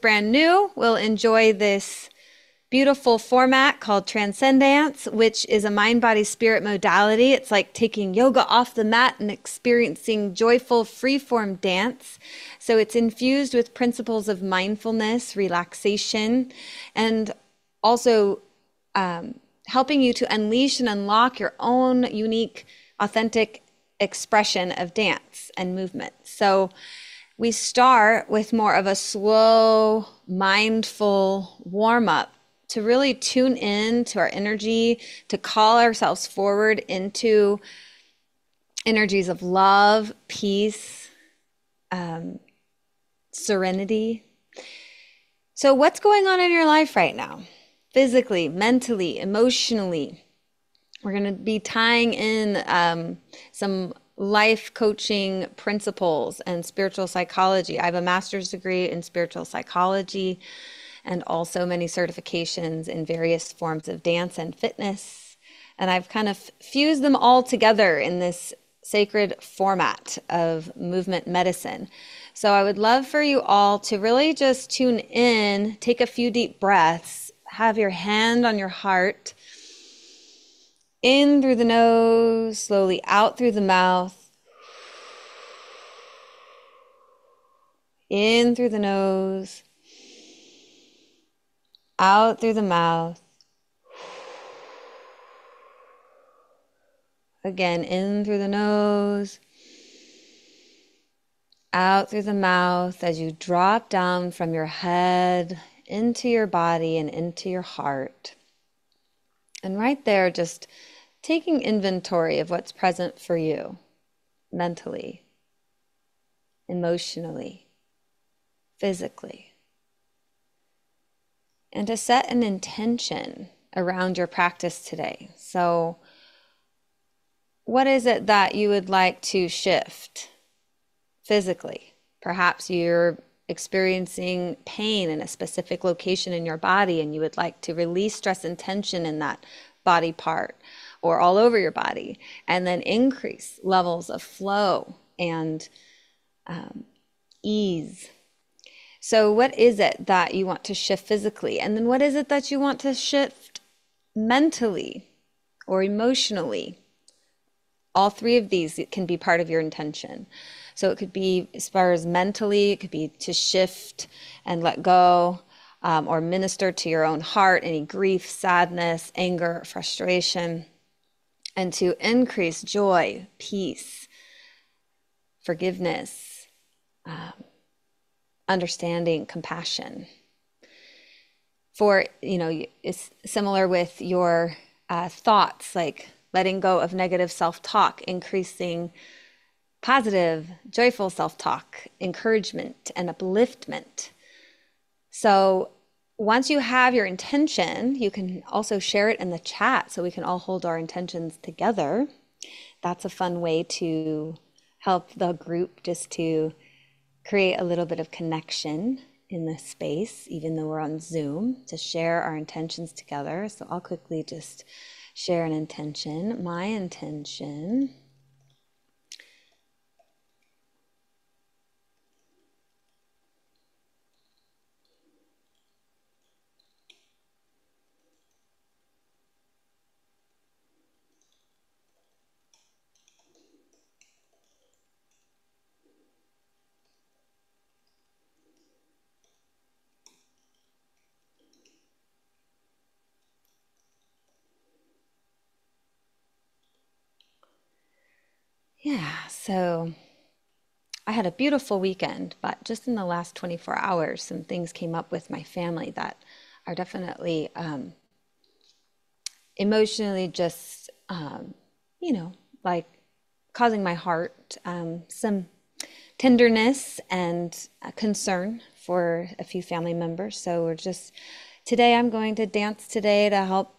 brand new will enjoy this beautiful format called Transcendence, which is a mind, body, spirit modality. It's like taking yoga off the mat and experiencing joyful freeform dance. So it's infused with principles of mindfulness, relaxation, and also helping you to unleash and unlock your own unique, authentic expression of dance and movement. So we start with more of a slow, mindful warm-up to really tune in to our energy, to call ourselves forward into energies of love, peace, serenity. So what's going on in your life right now? Physically, mentally, emotionally. We're going to be tying in some life coaching principles and spiritual psychology. I have a master's degree in spiritual psychology and also many certifications in various forms of dance and fitness. And I've kind of fused them all together in this sacred format of movement medicine. So I would love for you all to really just tune in, take a few deep breaths, have your hand on your heart, in through the nose, slowly out through the mouth. In through the nose, out through the mouth. Again, in through the nose, out through the mouth as you drop down from your head into your body and into your heart. And right there, just taking inventory of what's present for you mentally, emotionally, physically. And to set an intention around your practice today. So what is it that you would like to shift physically? Perhaps you're experiencing pain in a specific location in your body and you would like to release stress and tension in that body part or all over your body, and then increase levels of flow and ease. So what is it that you want to shift physically? And then what is it that you want to shift mentally or emotionally? All three of these can be part of your intention. So it could be, as far as mentally, it could be to shift and let go, or minister to your own heart, any grief, sadness, anger, frustration, and to increase joy, peace, forgiveness, understanding, compassion. For, it's similar with your thoughts, like letting go of negative self-talk, increasing positive, joyful self-talk, encouragement, and upliftment. So once you have your intention, you can also share it in the chat so we can all hold our intentions together. That's a fun way to help the group just to create a little bit of connection in the space, even though we're on Zoom, to share our intentions together. So I'll quickly just share an intention. My intention so I had a beautiful weekend, but just in the last 24 hours, some things came up with my family that are definitely emotionally just, like causing my heart some tenderness and concern for a few family members. So today I'm going to dance today to help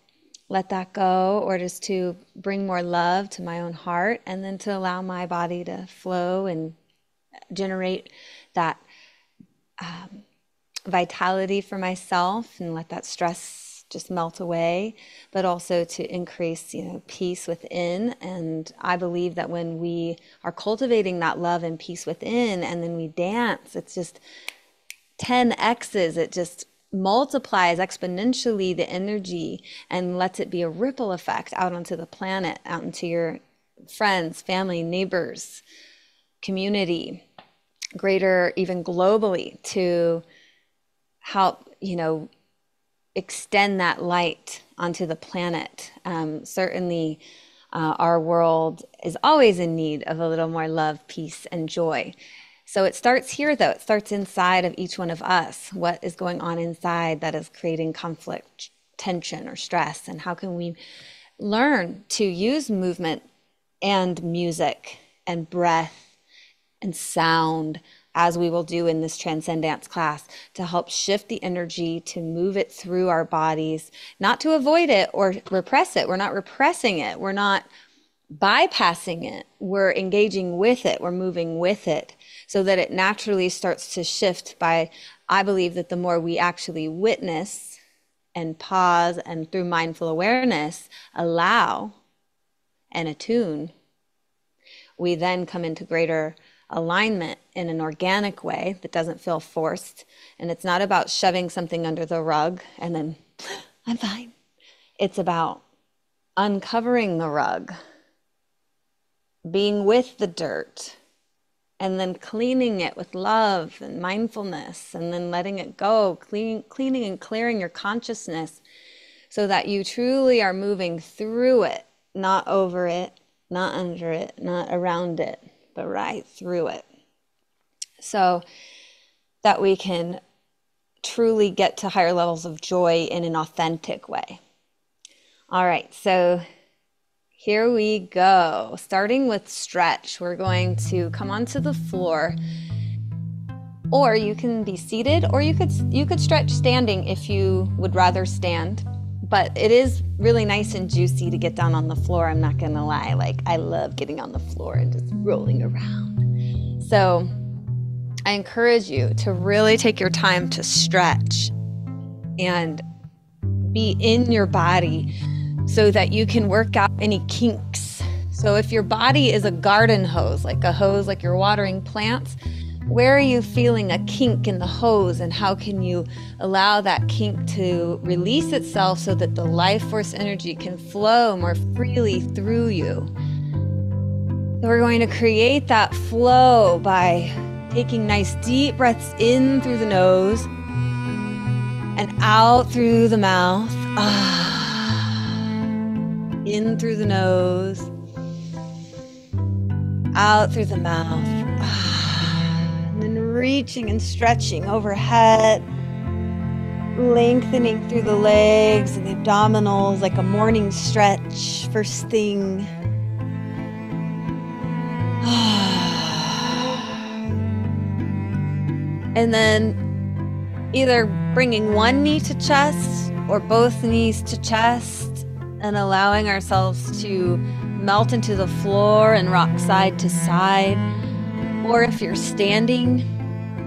let that go, or just to bring more love to my own heart, and then to allow my body to flow and generate that vitality for myself and let that stress just melt away, but also to increase, peace within. And I believe that when we are cultivating that love and peace within, and then we dance, it's just 10x's, it just multiplies exponentially the energy and lets it be a ripple effect out onto the planet, out into your friends, family, neighbors, community, greater, even globally, to help, extend that light onto the planet. Certainly, our world is always in need of a little more love, peace, and joy. So it starts here, though. It starts inside of each one of us. What is going on inside that is creating conflict, tension, or stress? And how can we learn to use movement and music and breath and sound, as we will do in this Transcendance class, to help shift the energy, to move it through our bodies, not to avoid it or repress it. We're not repressing it. We're not bypassing it. We're engaging with it. We're moving with it so that it naturally starts to shift by, I believe that the more we actually witness and pause and through mindful awareness, allow and attune, we then come into greater alignment in an organic way that doesn't feel forced. And it's not about shoving something under the rug and then, I'm fine. It's about uncovering the rug, being with the dirt, and then cleaning it with love and mindfulness, and then letting it go, cleaning and clearing your consciousness so that you truly are moving through it, not over it, not under it, not around it, but right through it. So that we can truly get to higher levels of joy in an authentic way. All right, so here we go. Starting with stretch, we're going to come onto the floor, or you can be seated, or you could stretch standing if you would rather stand. But it is really nice and juicy to get down on the floor. I'm not gonna lie, I love getting on the floor and just rolling around. So I encourage you to really take your time to stretch and be in your body so that you can work out any kinks. So if your body is a garden hose like you're watering plants, where are you feeling a kink in the hose, and how can you allow that kink to release itself so that the life force energy can flow more freely through you? So we're going to create that flow by taking nice deep breaths in through the nose and out through the mouth. In through the nose, out through the mouth. And then reaching and stretching overhead, lengthening through the legs and the abdominals like a morning stretch, first thing. And then either bringing one knee to chest or both knees to chest, and allowing ourselves to melt into the floor and rock side to side. Or if you're standing,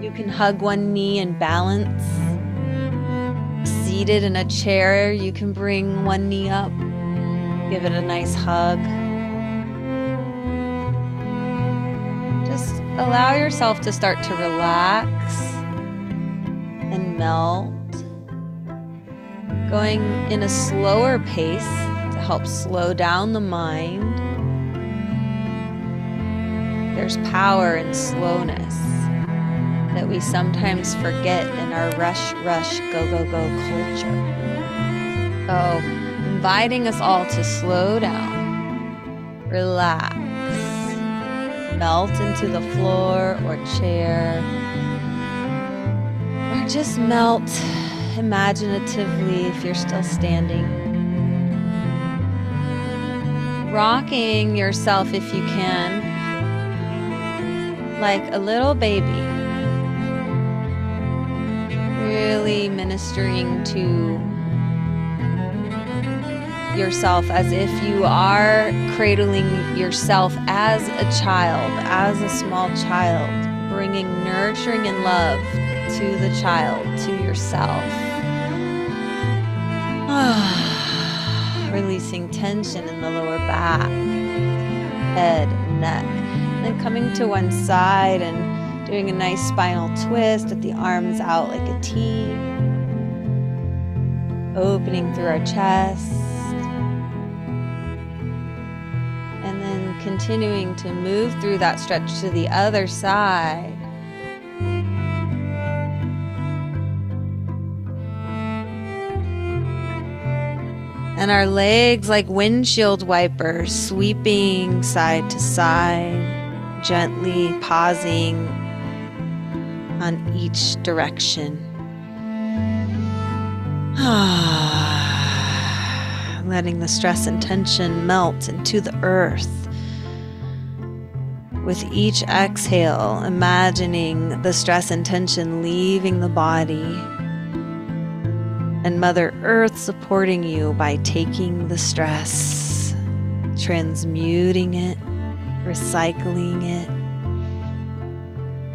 you can hug one knee and balance. Seated in a chair, you can bring one knee up, give it a nice hug. Just allow yourself to start to relax and melt, going in a slower pace to help slow down the mind. There's power in slowness that we sometimes forget in our rush, go, go, go culture. So, inviting us all to slow down, relax, melt into the floor or chair, or just melt imaginatively if you're still standing. Rocking yourself if you can, like a little baby. Really ministering to yourself as if you are cradling yourself as a child, as a small child, bringing nurturing and love to the child, to yourself. Releasing tension in the lower back, head, neck. And then coming to one side and Doing a nice spinal twist with the arms out like a T. Opening through our chest. And then continuing to move through that stretch to the other side. And our legs like windshield wipers, sweeping side to side, gently pausing on each direction. Letting the stress and tension melt into the earth. With each exhale, imagining the stress and tension leaving the body, and Mother Earth supporting you by taking the stress, transmuting it, recycling it,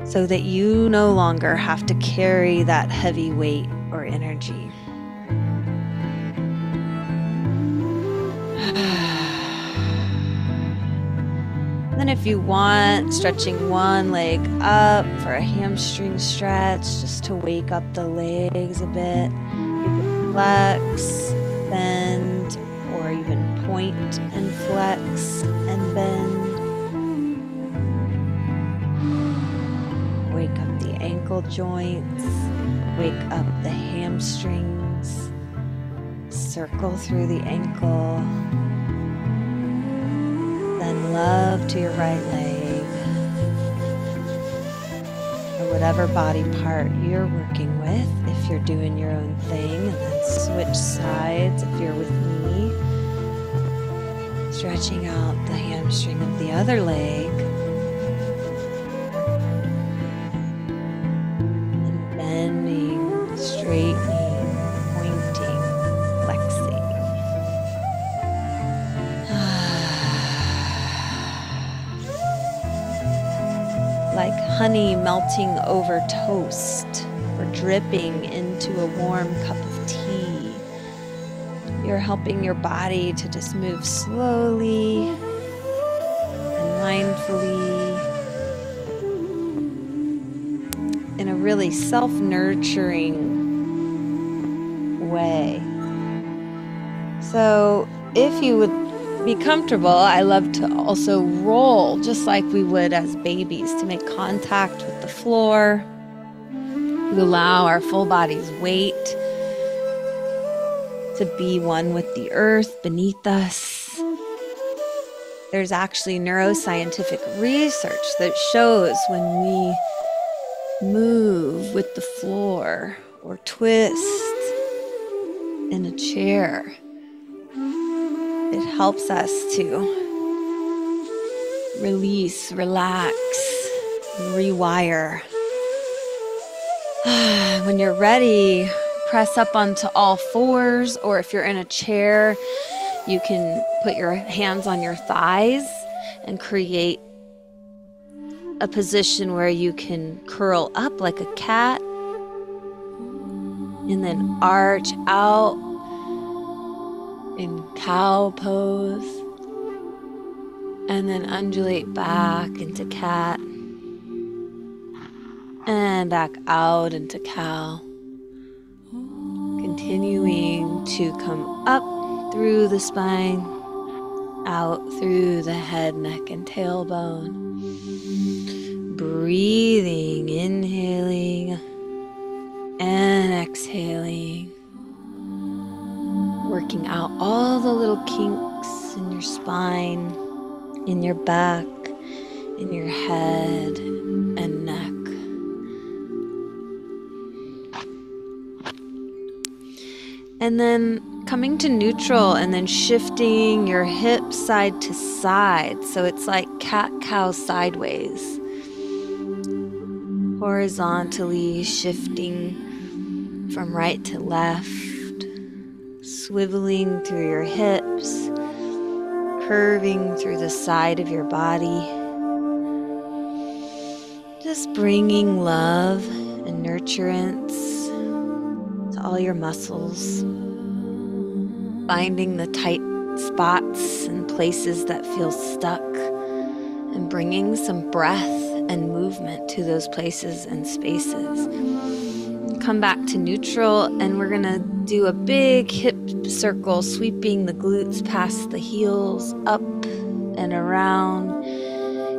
so that you no longer have to carry that heavy weight or energy. Then if you want, stretching one leg up for a hamstring stretch, just to wake up the legs a bit. You can flex, bend, or even point and flex and bend. Wake up the ankle joints, wake up the hamstrings, circle through the ankle. Then love to your right leg, or whatever body part you're working with if you're doing your own thing, and then switch sides if you're with me, stretching out the hamstring of the other leg, and bending, straightening, pointing, flexing. Like honey melting over toast or dripping into a warm cup of tea. You're helping your body to just move slowly and mindfully in a really self-nurturing way. So if you would be comfortable, I love to also roll just like we would as babies, to make contact with the floor. We allow our full body's weight to be one with the earth beneath us. There's actually neuroscientific research that shows when we move with the floor or twist in a chair, it helps us to release, relax, and rewire. When you're ready, press up onto all fours, or if you're in a chair, you can put your hands on your thighs and create a position where you can curl up like a cat and then arch out in cow pose, and then undulate back into cat and back out into cow, continuing to come up through the spine, out through the head, neck, and tailbone. Breathing, inhaling and exhaling. Working out all the little kinks in your spine, in your back, in your head and neck. And then coming to neutral and then shifting your hips side to side. So it's like cat-cow sideways. Horizontally shifting from right to left. Swiveling through your hips, curving through the side of your body. Just bringing love and nurturance to all your muscles. Finding the tight spots and places that feel stuck, and bringing some breath and movement to those places and spaces. Come back to neutral, and we're gonna do a big hip circle, sweeping the glutes past the heels, up and around,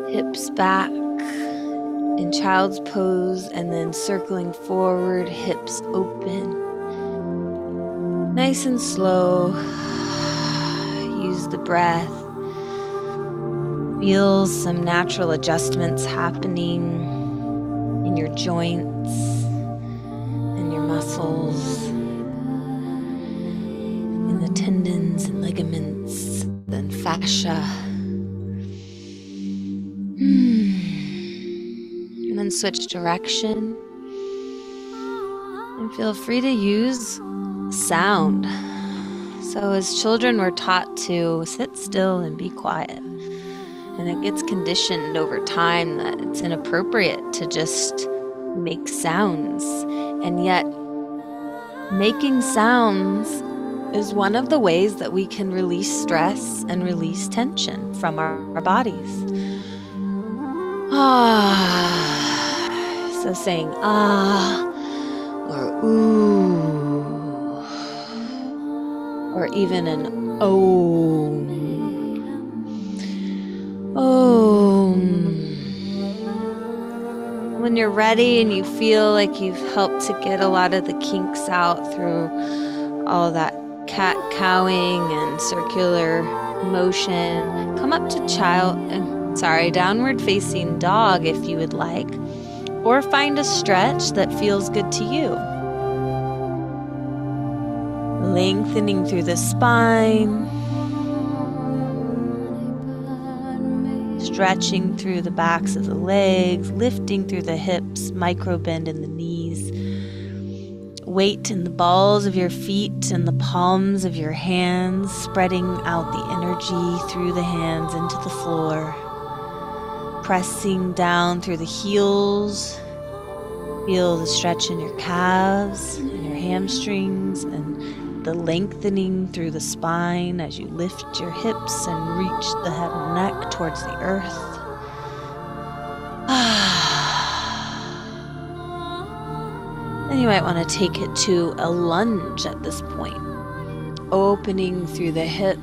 hips back in child's pose, and then circling forward, hips open. Nice and slow. Use the breath. Feel some natural adjustments happening in your joints and your muscles, in the tendons and ligaments and fascia. And then switch direction. And feel free to use sound. So as children, we're taught to sit still and be quiet. And it gets conditioned over time that it's inappropriate to just make sounds. And yet, making sounds is one of the ways that we can release stress and release tension from our bodies. So saying ah or ooh, or even an om. When you're ready and you feel like you've helped to get a lot of the kinks out through all that cat cowing and circular motion, come up to downward facing dog if you would like, or find a stretch that feels good to you. Lengthening through the spine, stretching through the backs of the legs, lifting through the hips, micro bend in the knees. Weight in the balls of your feet and the palms of your hands, spreading out the energy through the hands into the floor. Pressing down through the heels. Feel the stretch in your calves and your hamstrings, and the lengthening through the spine as you lift your hips and reach the head and neck towards the earth. Then you might want to take it to a lunge at this point. Opening through the hip,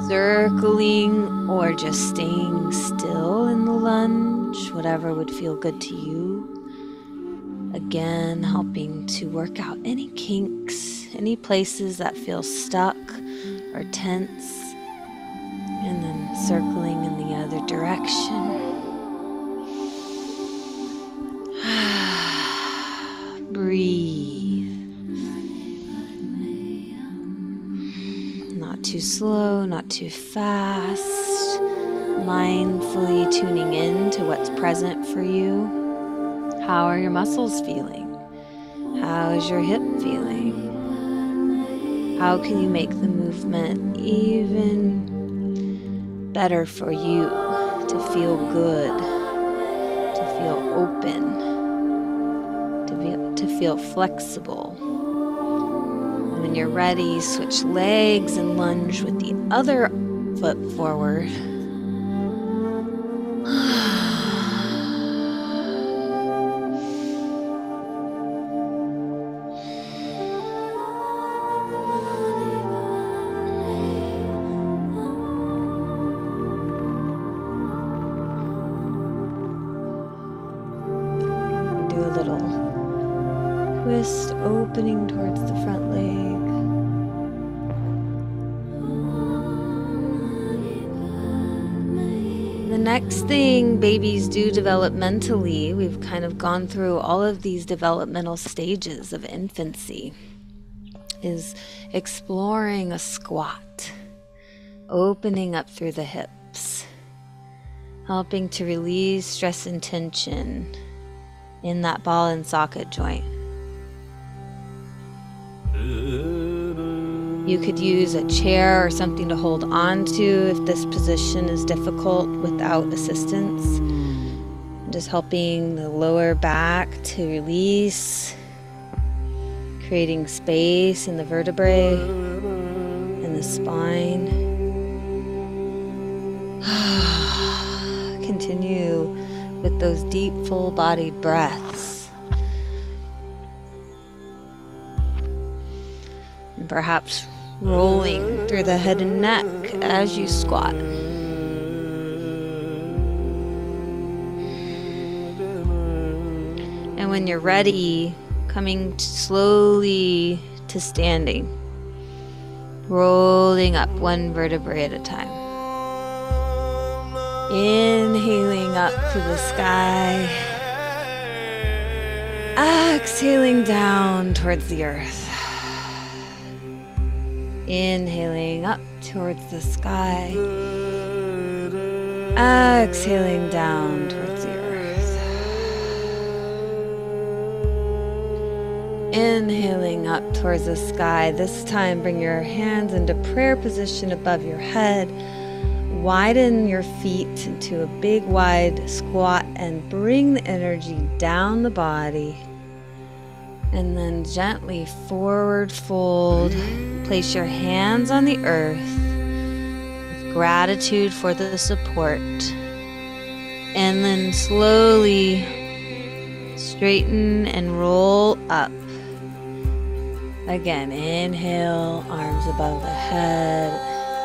circling, or just staying still in the lunge, whatever would feel good to you. Again, helping to work out any kinks, any places that feel stuck or tense, and then circling in the other direction. Breathe. Not too slow, not too fast. Mindfully tuning in to what's present for you. How are your muscles feeling? How is your hip feeling? How can you make the movement even better for you to feel good, to feel open, to feel flexible? And when you're ready, switch legs and lunge with the other foot forward. Do a little twist, opening towards the front leg. The next thing babies do developmentally, we've kind of gone through all of these developmental stages of infancy, is exploring a squat, opening up through the hips, helping to release stress and tension in that ball and socket joint. You could use a chair or something to hold on to if this position is difficult without assistance. Just helping the lower back to release, creating space in the vertebrae and the spine. continue with those deep, full-bodied breaths. And perhaps rolling through the head and neck as you squat. And when you're ready, coming slowly to standing, rolling up one vertebrae at a time. Inhaling up to the sky, exhaling down towards the earth. Inhaling up towards the sky, exhaling down towards the earth. Inhaling up towards the sky. This time, bring your hands into prayer position above your head. Widen your feet into a big wide squat and bring the energy down the body. And then gently forward fold. Place your hands on the earth with gratitude for the support. And then slowly straighten and roll up. Again, inhale, arms above the head.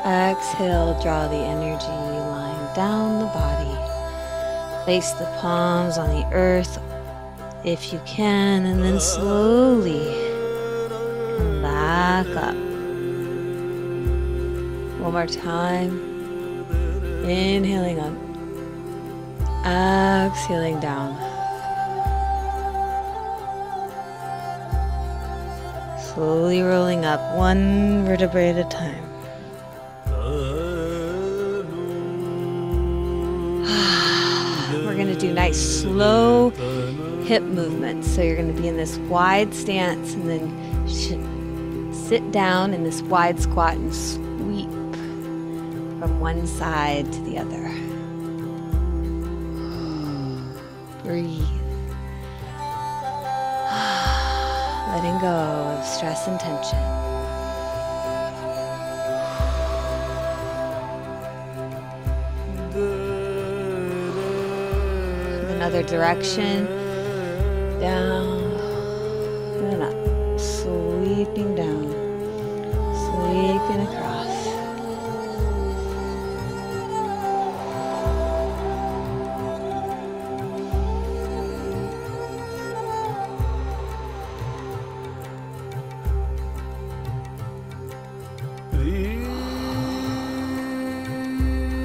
Exhale, draw the energy line down the body. Place the palms on the earth if you can, and then slowly come back up. One more time. Inhaling up. Exhaling down. Slowly rolling up one vertebrae at a time. We're going to do nice slow hip movements. So you're going to be in this wide stance and then sit down in this wide squat and sweep from one side to the other. Breathe. Letting go of stress and tension. Another direction. Down and up. Sweeping down. Sweeping across.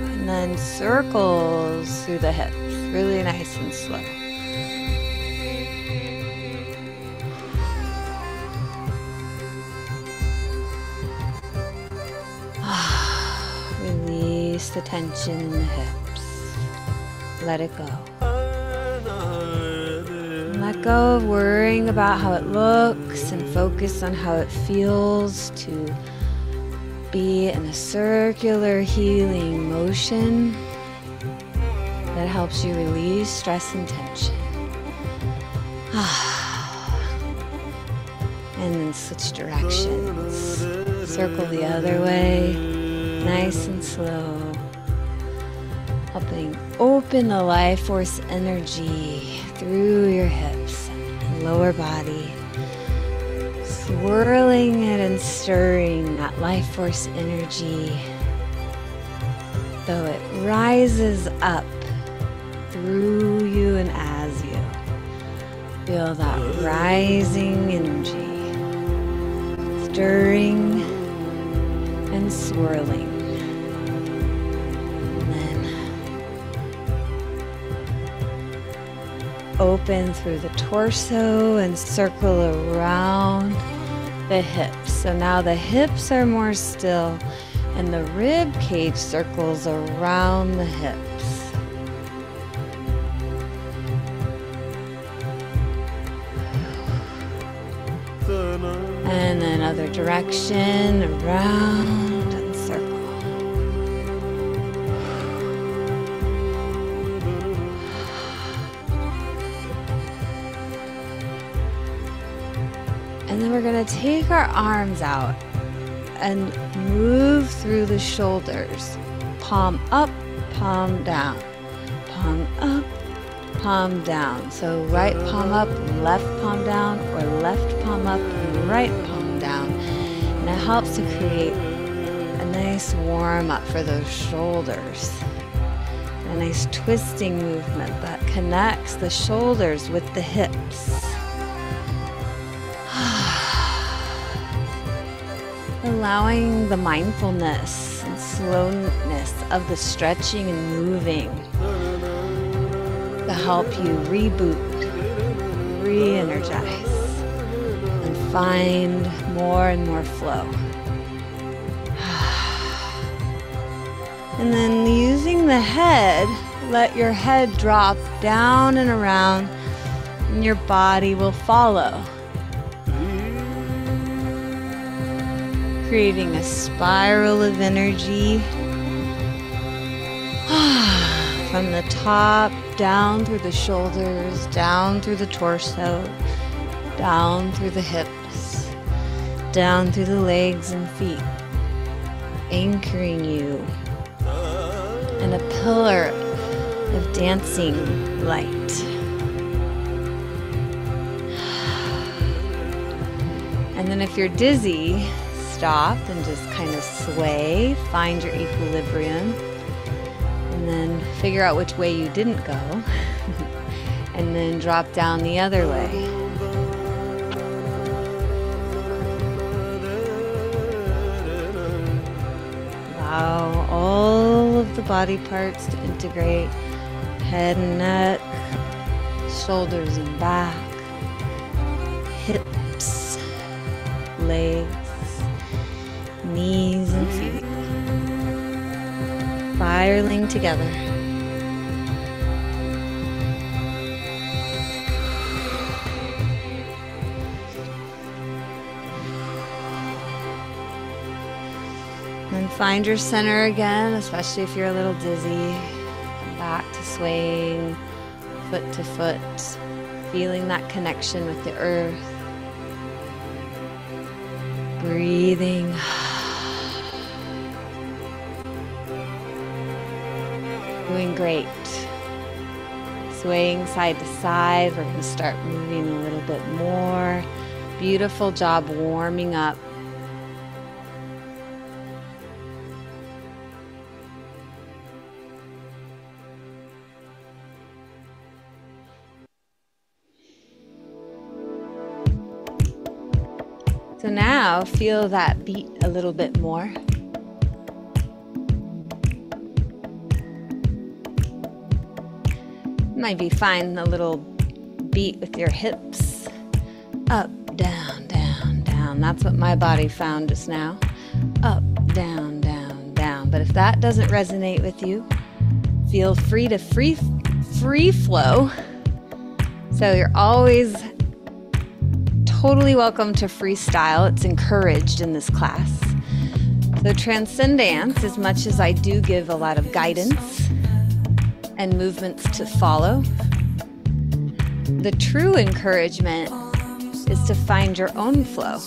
And then circles through the hips, really nice and slow. Release the tension in the hips. Let it go. And let go of worrying about how it looks and focus on how it feels to be in a circular healing motion that helps you release stress and tension. And then switch directions. Circle the other way, nice and slow. Helping open the life force energy through your hips and lower body. Swirling it and stirring that life force energy so it rises up through you and as you. Feel that rising energy, stirring and swirling. And then open through the torso and circle around the hips. So now the hips are more still and the rib cage circles around the hips. And then other direction, around and circle. And then we're going to take our arms out and move through the shoulders. Palm up, palm down. palm up, palm down. So right palm up, left palm down, or left palm up, right palm down. And it helps to create a nice warm up for those shoulders. A nice twisting movement that connects the shoulders with the hips. Allowing the mindfulness and slowness of the stretching and moving to help you reboot, re-energize, and find more and more flow. And then using the head, let your head drop down and around, and your body will follow. Creating a spiral of energy from the top, down through the shoulders, down through the torso, down through the hips, down through the legs and feet, anchoring you in a pillar of dancing light. And then if you're dizzy, stop and just kind of sway, find your equilibrium, and then figure out which way you didn't go, and then drop down the other way. Allow all of the body parts to integrate, head and neck, shoulders and back, hips, legs, knees and feet, spiraling together. And find your center again, especially if you're a little dizzy. Come back to swaying foot to foot, feeling that connection with the earth. Breathing. Doing great. Swaying side to side. We're going to start moving a little bit more. Beautiful job warming up. So now feel that beat a little bit more. Might be fine a little beat with your hips. Up, down, down, down. That's what my body found just now. Up, down, down, down. But if that doesn't resonate with you, feel free to free flow. So you're always totally welcome to freestyle. It's encouraged in this class. So Transcendance, as much as I do give a lot of guidance and movements to follow, the true encouragement is to find your own flow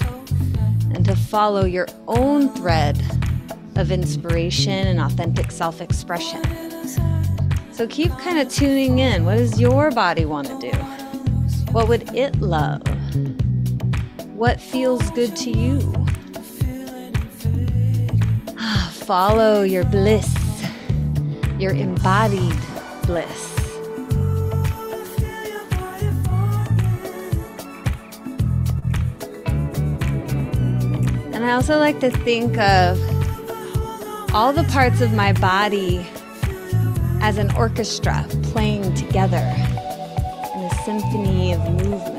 and to follow your own thread of inspiration and authentic self-expression. So keep kind of tuning in. What does your body want to do? What would it love? What feels good to you? Follow your bliss, your embodied bliss. And I also like to think of all the parts of my body as an orchestra playing together in a symphony of movement.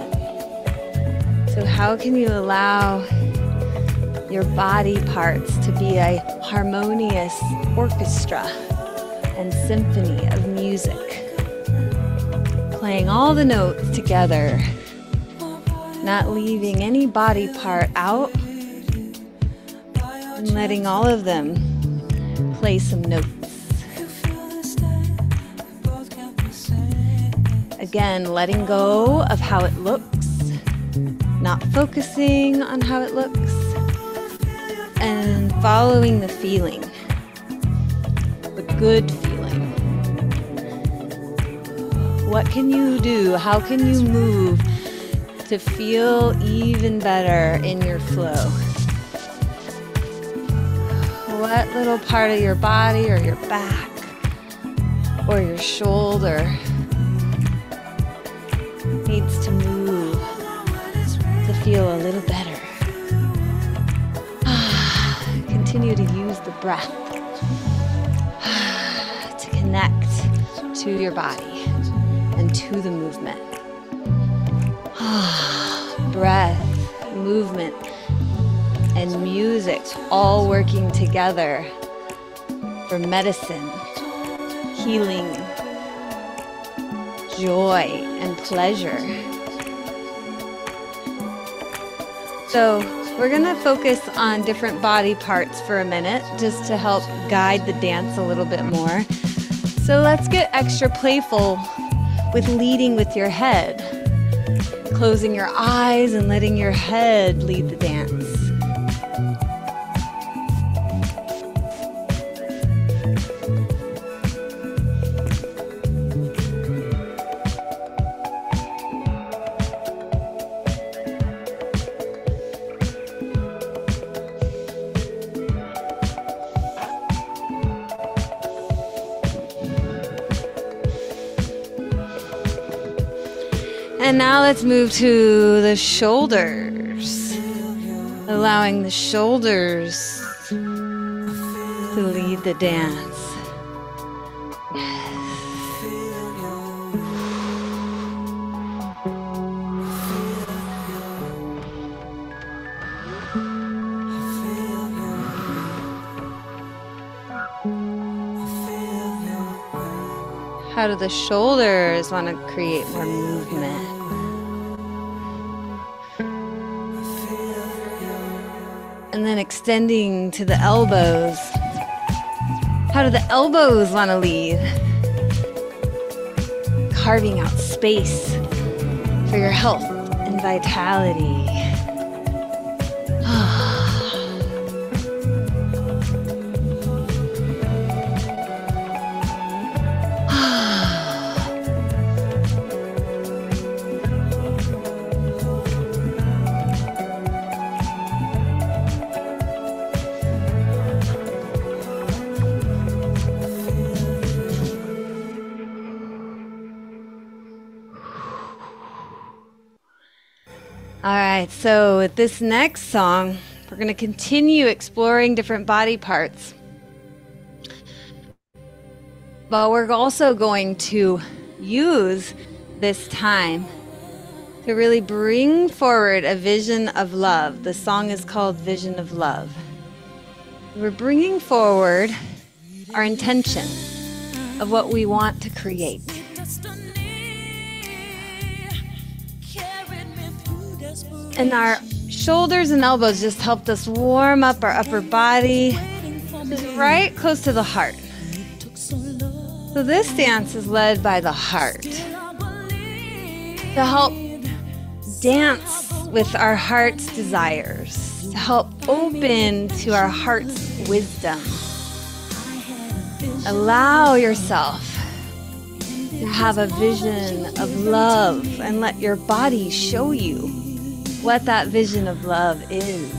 So how can you allow your body parts to be a harmonious orchestra and symphony of music, playing all the notes together, not leaving any body part out, and letting all of them play some notes. Again, letting go of how it looks, not focusing on how it looks, and following the feeling, the good feeling. What can you do? How can you move to feel even better in your flow? What little part of your body or your back or your shoulder needs to move to feel a little better? Continue to use the breath to connect to your body and to the movement. Breath, movement, and music all working together for medicine, healing, joy, and pleasure. So we're going to focus on different body parts for a minute just to help guide the dance a little bit more. So let's get extra playful with leading with your head, closing your eyes and letting your head lead the dance. And now let's move to the shoulders, allowing the shoulders to lead the dance. How do the shoulders want to create more movement? And then extending to the elbows. How do the elbows want to lead? Carving out space for your health and vitality. All right, so with this next song, we're going to continue exploring different body parts. But we're also going to use this time to really bring forward a vision of love. The song is called Vision of Love. We're bringing forward our intention of what we want to create. And our shoulders and elbows just helped us warm up our upper body, just right close to the heart. So this dance is led by the heart to help dance with our heart's desires, to help open to our heart's wisdom. Allow yourself to have a vision of love and let your body show you what that vision of love is.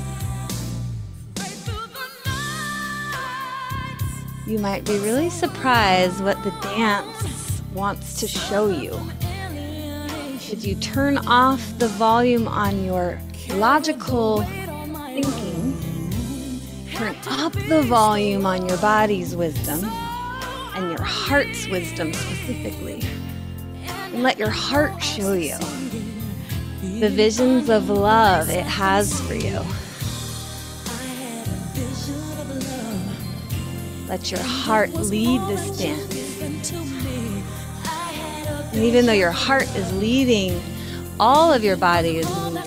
You might be really surprised what the dance wants to show you. If you turn off the volume on your logical thinking, turn up the volume on your body's wisdom and your heart's wisdom specifically, and let your heart show you the visions of love it has for you. Let your heart lead this dance. And even though your heart is leading, all of your body is moving.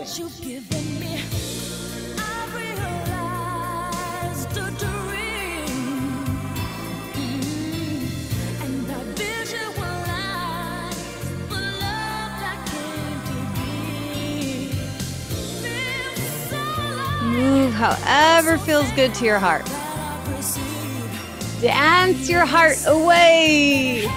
Move however feels good to your heart. Dance your heart away.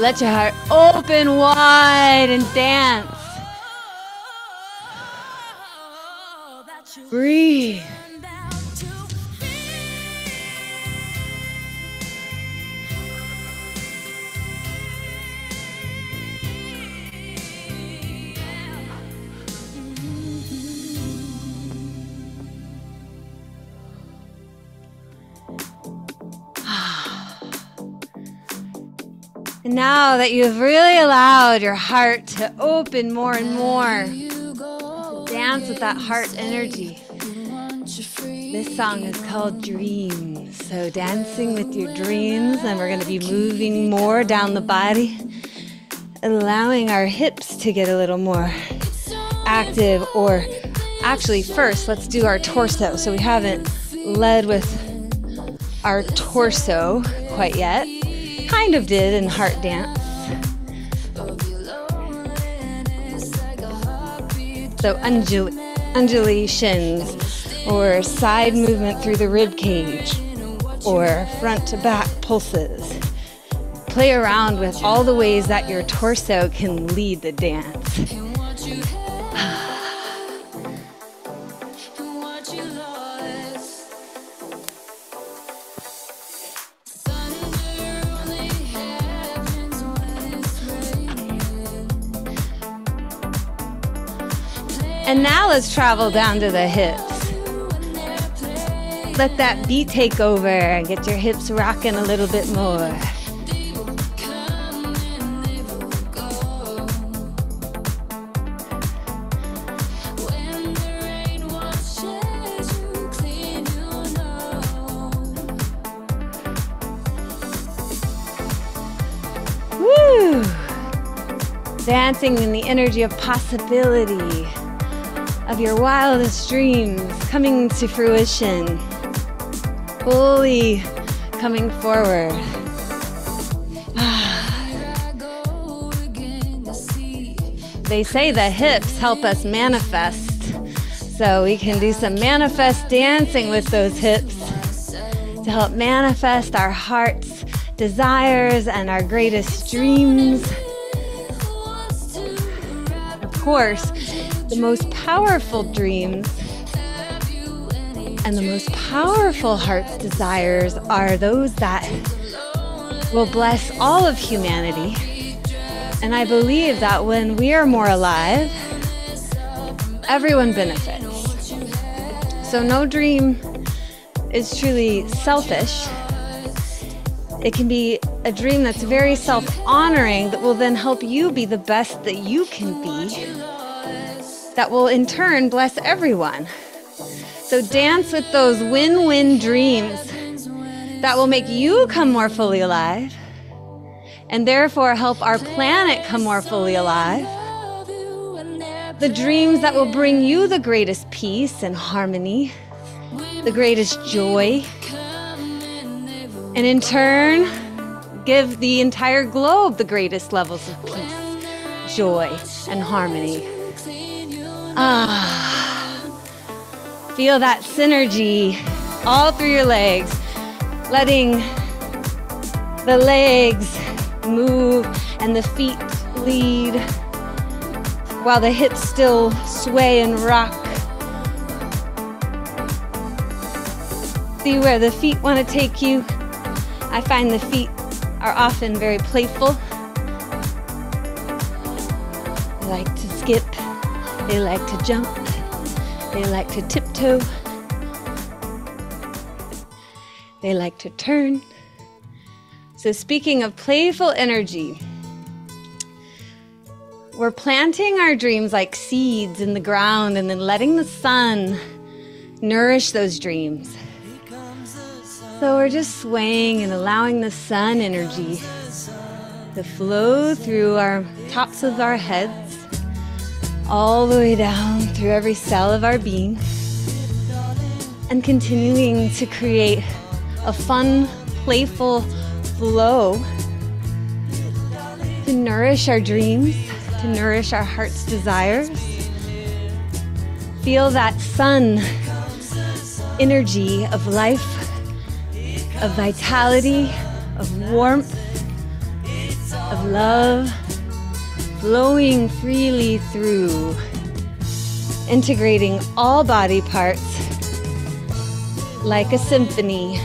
Let your heart open wide and dance. Breathe. And now that you've really allowed your heart to open more and more, dance with that heart energy. This song is called Dreams. So dancing with your dreams, and we're going to be moving more down the body, allowing our hips to get a little more active. Or actually first, let's do our torso. So we haven't led with our torso quite yet. Kind of did in heart dance. So undulations, or side movement through the rib cage, or front to back pulses. Play around with all the ways that your torso can lead the dance. And now let's travel down to the hips. Let that beat take over and get your hips rocking a little bit more. Woo! Dancing in the energy of possibility, of your wildest dreams coming to fruition, fully coming forward. They say the hips help us manifest, so we can do some manifest dancing with those hips to help manifest our heart's desires and our greatest dreams. Of course, the most powerful dreams and the most powerful heart's desires are those that will bless all of humanity. And I believe that when we are more alive, everyone benefits. So no dream is truly selfish. It can be a dream that's very self-honoring that will then help you be the best that you can be, that will in turn bless everyone. So dance with those win-win dreams that will make you come more fully alive and therefore help our planet come more fully alive. The dreams that will bring you the greatest peace and harmony, the greatest joy, and in turn, give the entire globe the greatest levels of peace, joy, and harmony. Feel that synergy all through your legs, letting the legs move and the feet lead while the hips still sway and rock. See where the feet want to take you. I find the feet are often very playful. They like to skip. They like to jump. They like to tiptoe. They like to turn. So speaking of playful energy, we're planting our dreams like seeds in the ground and then letting the sun nourish those dreams. So we're just swaying and allowing the sun energy to flow through our tops of our heads, all the way down through every cell of our being, and continuing to create a fun, playful flow to nourish our dreams, to nourish our heart's desires. Feel that sun energy of life, of vitality, of warmth, of love flowing freely through, integrating all body parts like a symphony.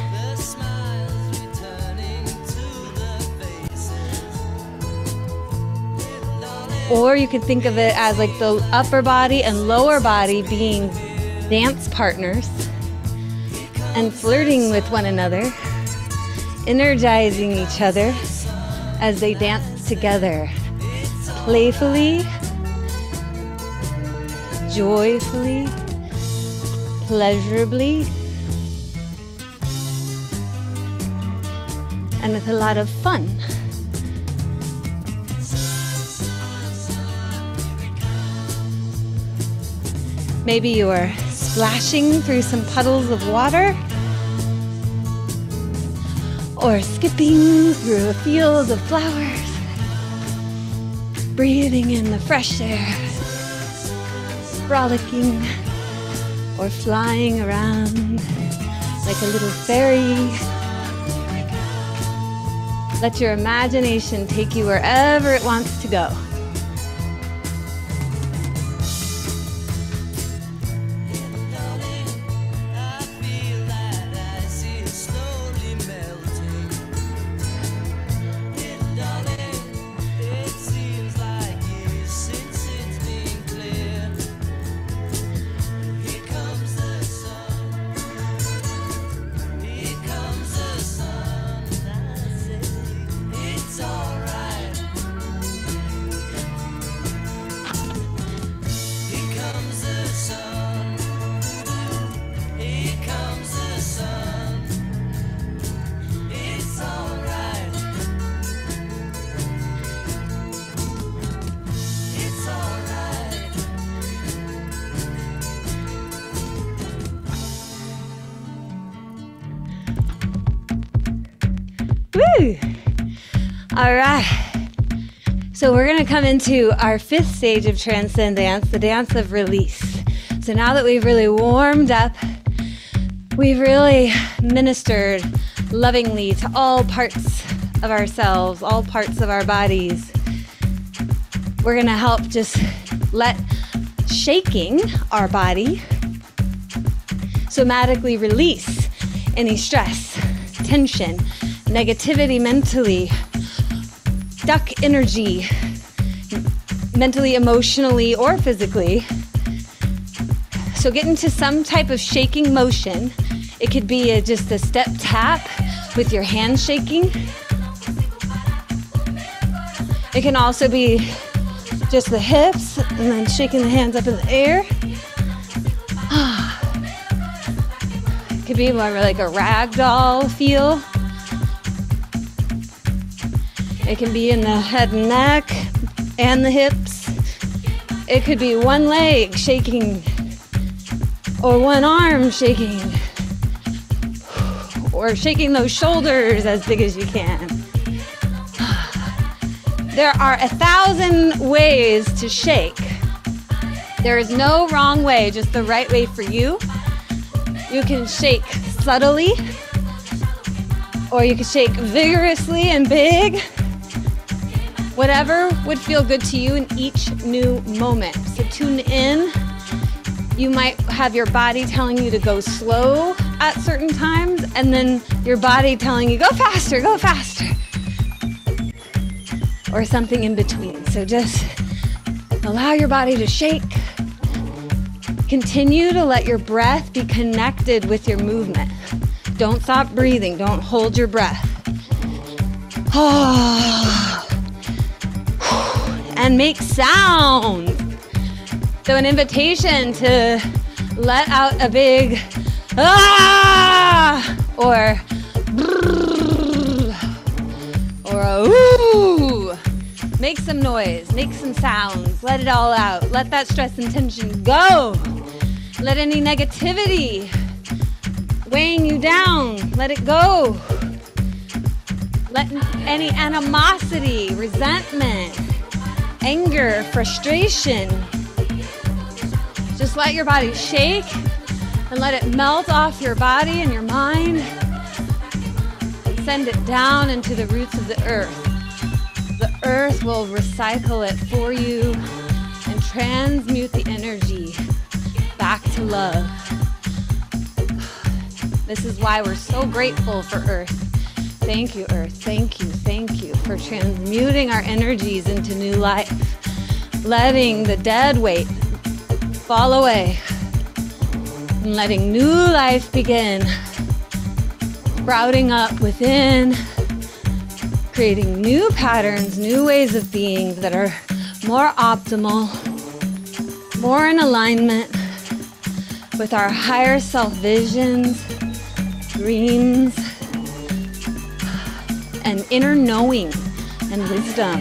Or you could think of it as like the upper body and lower body being dance partners and flirting with one another, energizing each other as they dance together, playfully, joyfully, pleasurably, and with a lot of fun. Maybe you're splashing through some puddles of water, or skipping through a field of flowers, breathing in the fresh air, frolicking, or flying around like a little fairy. Let your imagination take you wherever it wants to go. Woo! All right. So we're going to come into our fifth stage of transcendence, the dance of release. So now that we've really warmed up, we've really ministered lovingly to all parts of ourselves, all parts of our bodies. We're going to help just let shaking our body somatically release any stress, tension, negativity mentally, duck energy, mentally, emotionally, or physically. So get into some type of shaking motion. It could be just a step tap with your hands shaking. It can also be just the hips and then shaking the hands up in the air. It could be more like a ragdoll feel. It can be in the head and neck and the hips. It could be one leg shaking or one arm shaking or shaking those shoulders as big as you can. There are 1,000 ways to shake. There is no wrong way, just the right way for you. You can shake subtly, or you can shake vigorously and big. Whatever would feel good to you in each new moment. So tune in. You might have your body telling you to go slow at certain times, and then your body telling you, go faster, or something in between. So just allow your body to shake. Continue to let your breath be connected with your movement. Don't stop breathing. Don't hold your breath. And make sound. So an invitation to let out a big ah, or a ooh. Make some noise, make some sounds, let it all out. Let that stress and tension go. Let any negativity weighing you down, let it go. Let any animosity, resentment, anger, frustration, just let your body shake and let it melt off your body and your mind and send it down into the roots of the earth. The earth will recycle it for you and transmute the energy back to love. This is why we're so grateful for Earth. Thank you, Earth. Thank you for transmuting our energies into new life, letting the dead weight fall away, and letting new life begin, sprouting up within, creating new patterns, new ways of being that are more optimal, more in alignment with our higher self visions, dreams, and inner knowing and wisdom.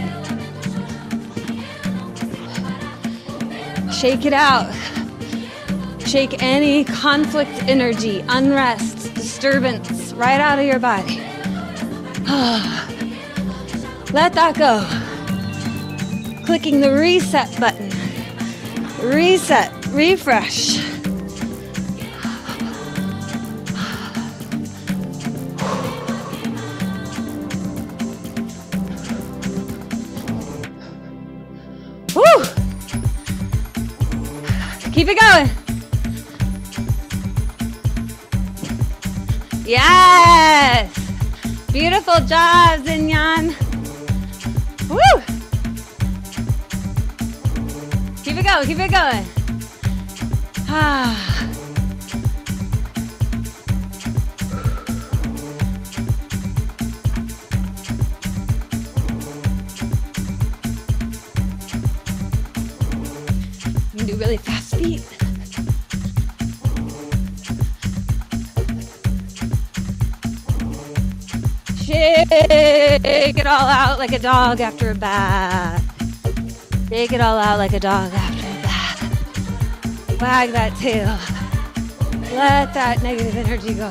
Shake it out. Shake any conflict energy, unrest, disturbance right out of your body. Let that go. Clicking the reset button. Reset, refresh. Woo! Keep it going. Yes! Beautiful job, Zinyan. Woo! Keep it going, keep it going. You can do really fast feet. Shake it all out like a dog after a bath. Shake it all out like a dog after a bath. Wag that tail. Let that negative energy go.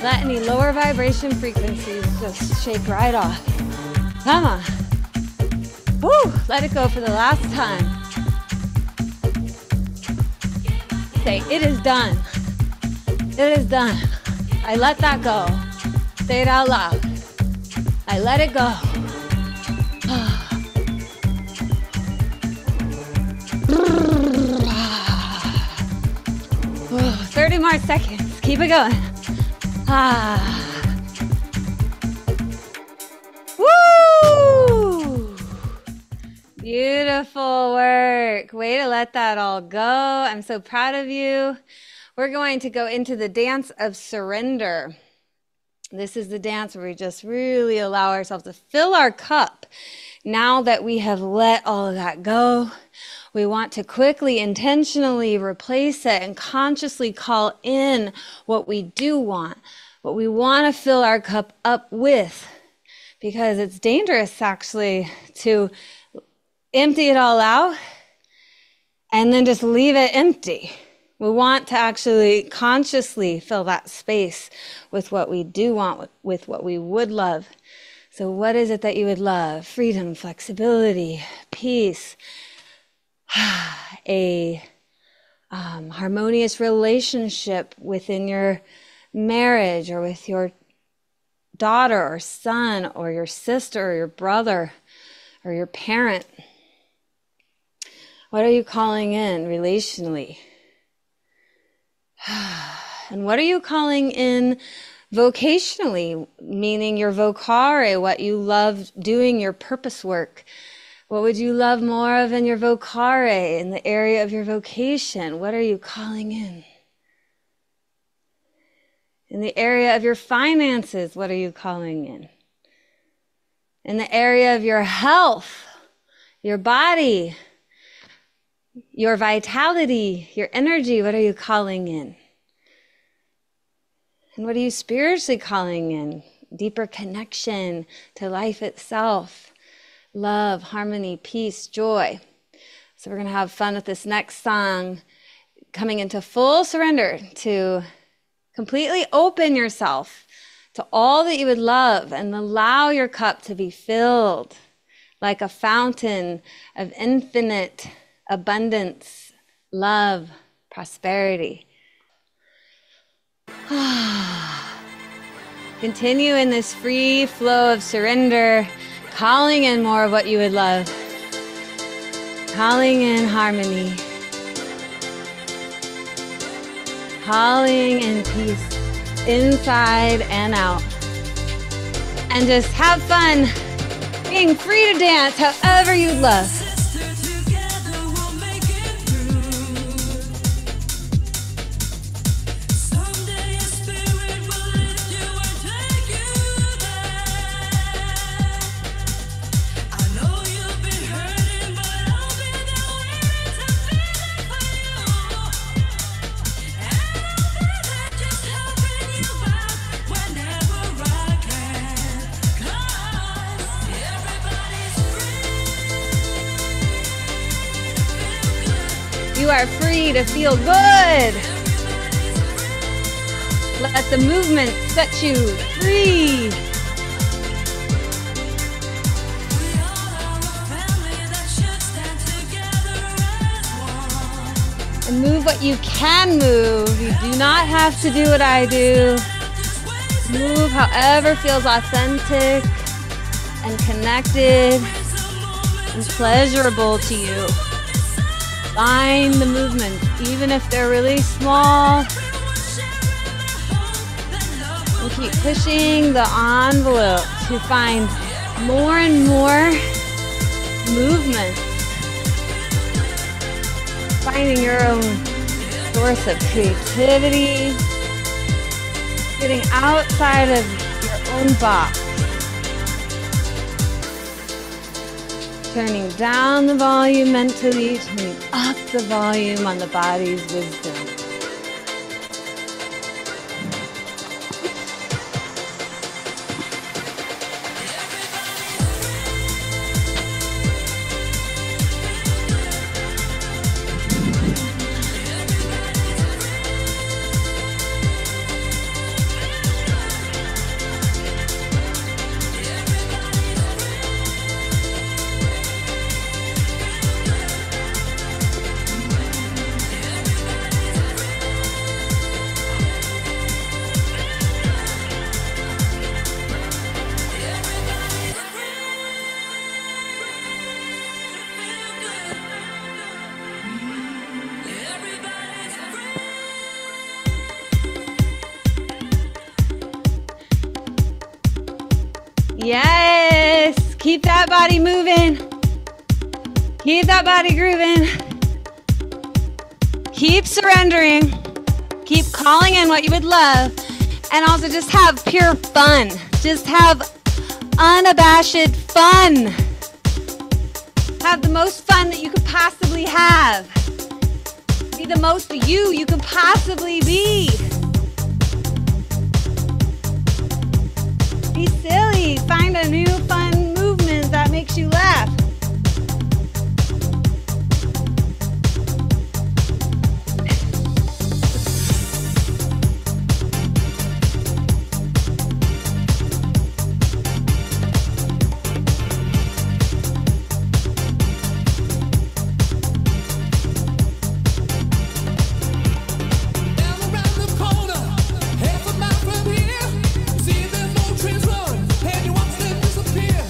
Let any lower vibration frequencies just shake right off. Come on. Woo! Let it go for the last time. Say, it is done. It is done. I let that go. Say it out loud. I let it go. 30 more seconds. Keep it going. Woo! Beautiful work. Way to let that all go. I'm so proud of you. We're going to go into the dance of surrender. This is the dance where we just really allow ourselves to fill our cup. Now that we have let all of that go, we want to quickly, intentionally replace it and consciously call in what we do want, what we want to fill our cup up with. Because it's dangerous, actually, to empty it all out and then just leave it empty. We want to actually consciously fill that space with what we do want, with what we would love. So what is it that you would love? Freedom, flexibility, peace, a harmonious relationship within your marriage or with your daughter or son or your sister or your brother or your parent. What are you calling in relationally? And what are you calling in vocationally, meaning your vocare, what you love doing, your purpose work? What would you love more of in your vocare, in the area of your vocation? What are you calling in? In the area of your finances, what are you calling in? In the area of your health, your body, your vitality, your energy, what are you calling in? And what are you spiritually calling in? Deeper connection to life itself, love, harmony, peace, joy. So we're going to have fun with this next song, coming into full surrender to completely open yourself to all that you would love and allow your cup to be filled like a fountain of infinite abundance, love, prosperity. Continue in this free flow of surrender, calling in more of what you would love. Calling in harmony. Calling in peace inside and out. And just have fun being free to dance however you'd love. You are free to feel good. Let the movement set you free. And move what you can move. You do not have to do what I do. Move however feels authentic and connected and pleasurable to you. Find the movements, even if they're really small. And keep pushing the envelope to find more and more movements. Finding your own source of creativity. Getting outside of your own box. Turning down the volume mentally, turning up the volume on the body's wisdom. Yes, keep that body moving. Keep that body grooving. Keep surrendering. Keep calling in what you would love. And also just have pure fun. Just have unabashed fun. Have the most fun that you could possibly have. Be the most you could possibly be. Be silly. Find a new fun movement that makes you laugh. Half a mile from here, see them old trains run, and you watch them disappear.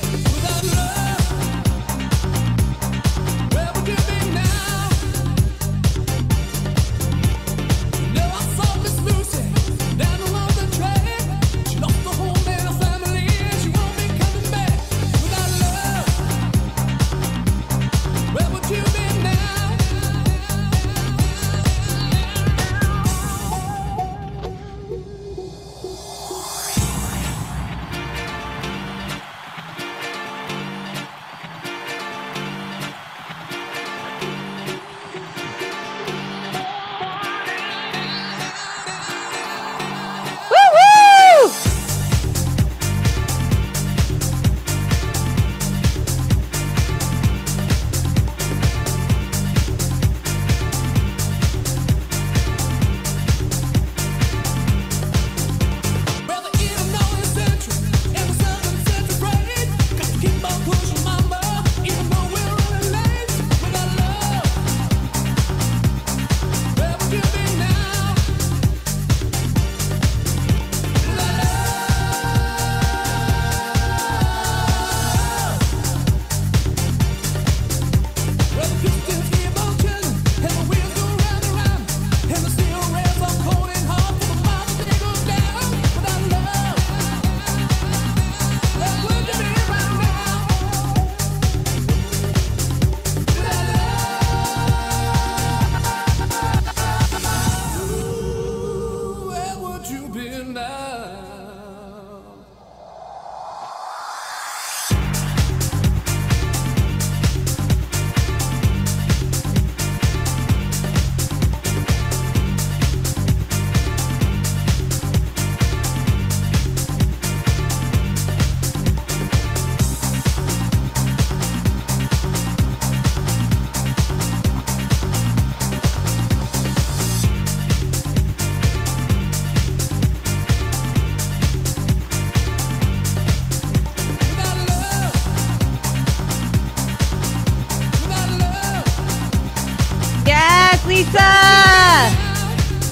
Lisa!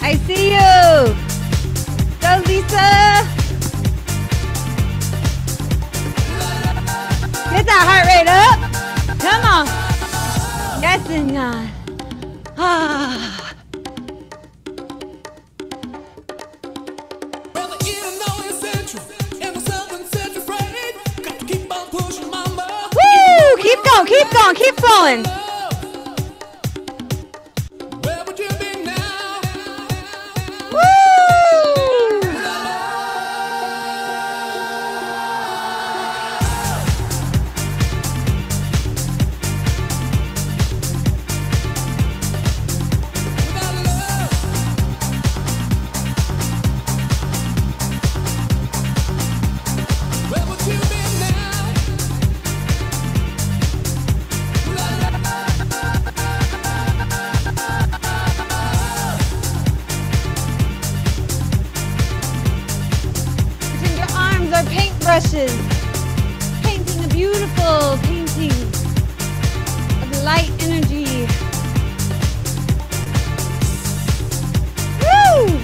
I see you! Go, Lisa! Get that heart rate up! Come on! Yes, and God. Ah. Woo! Keep going, keep going, keep flowing! Brushes, painting a beautiful painting of light energy. Woo!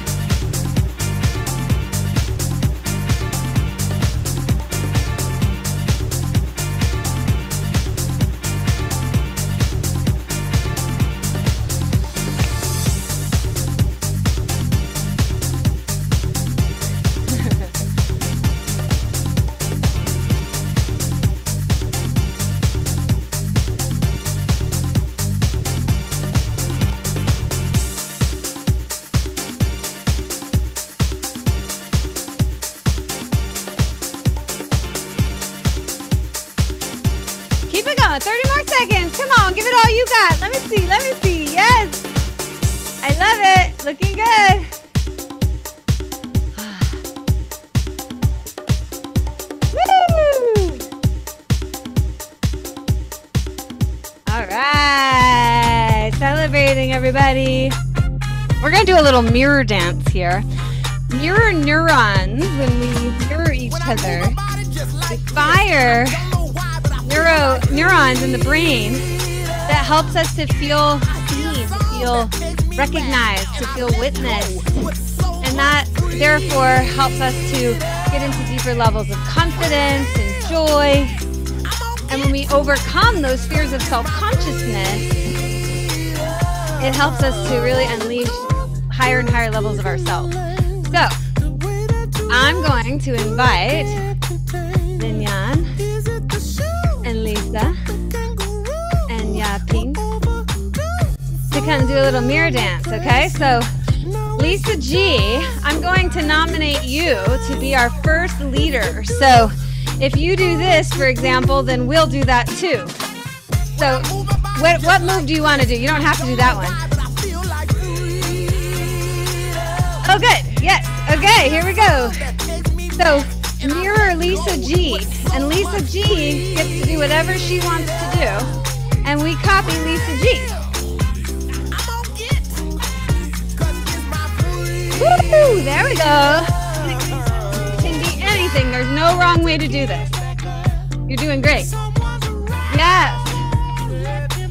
Keep it going, 30 more seconds. Come on, give it all you got. Let me see, yes. I love it, looking good. Woo! All right, celebrating everybody. We're gonna do a little mirror dance here. Mirror neurons, when we mirror each other, we fire neurons in the brain that helps us to feel seen, to feel recognized, to feel witnessed. And that therefore helps us to get into deeper levels of confidence and joy. And when we overcome those fears of self-consciousness, it helps us to really unleash higher and higher levels of ourselves. So, I'm going to invite Vinyan and Lisa and Yaping to come do a little mirror dance, okay? So, Lisa G, I'm going to nominate you to be our first leader. So, if you do this, for example, then we'll do that too. So, what move do you want to do? You don't have to do that one. Oh, good. Yes. Okay, here we go. So, mirror Lisa G. And Lisa G gets to do whatever she wants to do. And we copy Lisa G. Woo! There we go. It can be anything. There's no wrong way to do this. You're doing great. Yes.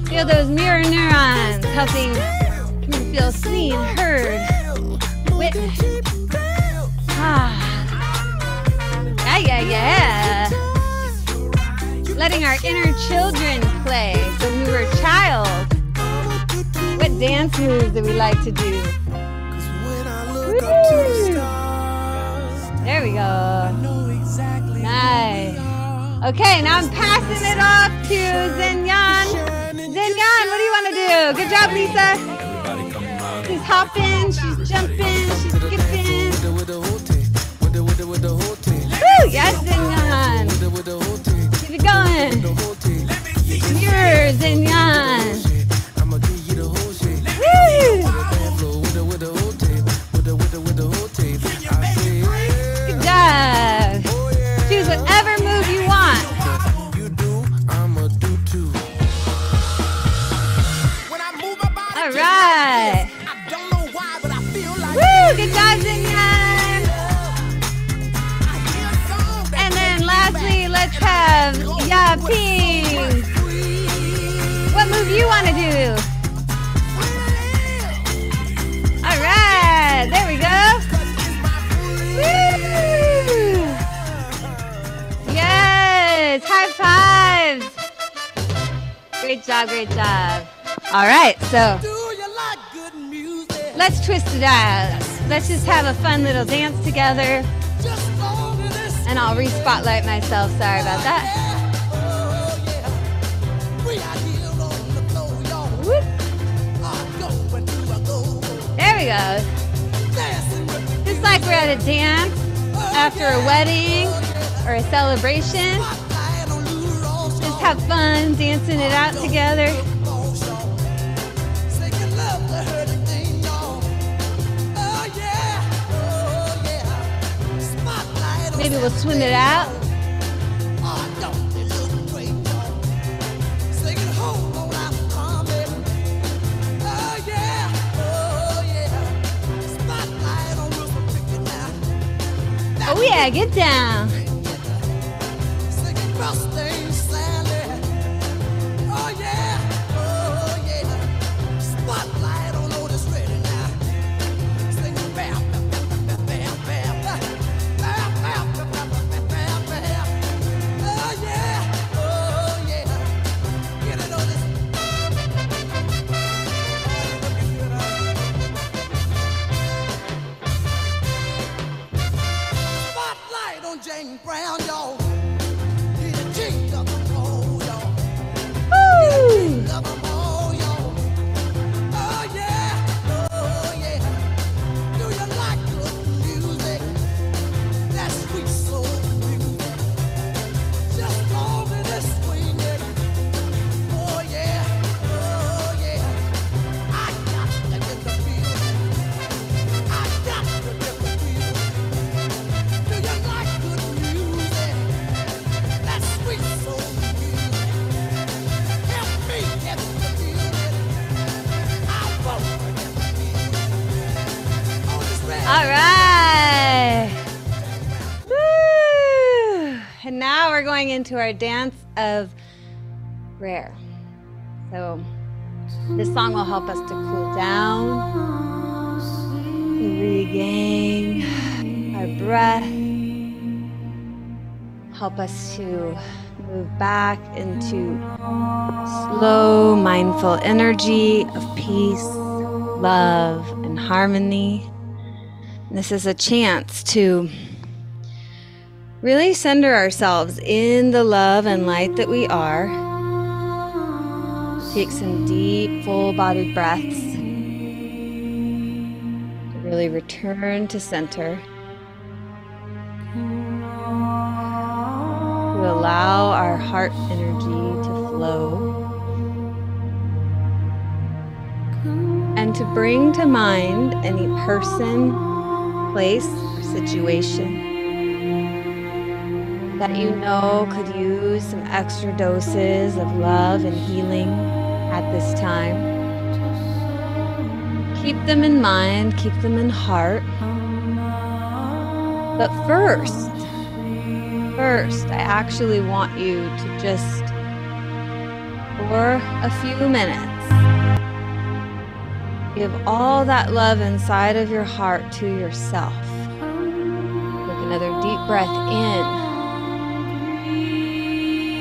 Feel those mirror neurons helping you feel seen, heard, witnessed. Ah. Yeah. Letting our inner children play. So when we were a child, what dance moves do we like to do? Woo. There we go. Nice. Okay, now I'm passing it off to Zenyan. Zenyan, what do you want to do? Good job, Lisa. She's hopping, she's jumping, she's skipping. Woo! Yes, Zenyan. Keep it going. Mirror, Zenyan. Woo! Good job. Choose whatever move you want. All right. Woo! Good job, Zenyan. And then lastly, let's have Yaping. What move you Great job, great job. All right, so let's twist it out. Let's just have a fun little dance together. And I'll re-spotlight myself. Sorry about that. Whoop. There we go. Just like we're at a dance after a wedding or a celebration. Just have fun dancing it out together. Maybe we'll swim it out. Oh yeah, get down. All right. Woo. And now we're going into our dance of prayer. So this song will help us to cool down, regain our breath, help us to move back into slow, mindful energy of peace, love, and harmony. This is a chance to really center ourselves in the love and light that we are. Take some deep, full-bodied breaths to really return to center. To allow our heart energy to flow. And to bring to mind any person, place, or situation that you know could use some extra doses of love and healing at this time. Keep them in mind, keep them in heart. But first, I actually want you to just, for a few minutes, give all that love inside of your heart to yourself. Take another deep breath in.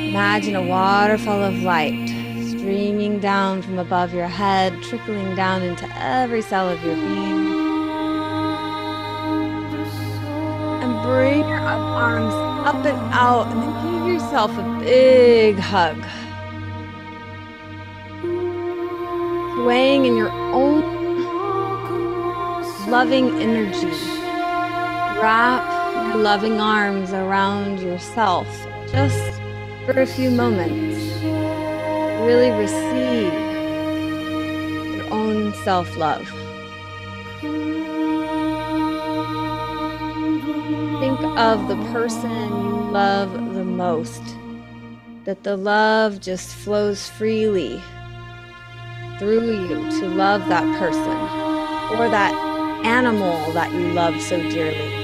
Imagine a waterfall of light streaming down from above your head, trickling down into every cell of your being. And bring your arms up and out, and then give yourself a big hug. Swaying in your own loving energy. Wrap your loving arms around yourself just for a few moments. Really receive your own self-love. Think of the person you love the most. That the love just flows freely through you to love that person or that animal that you love so dearly.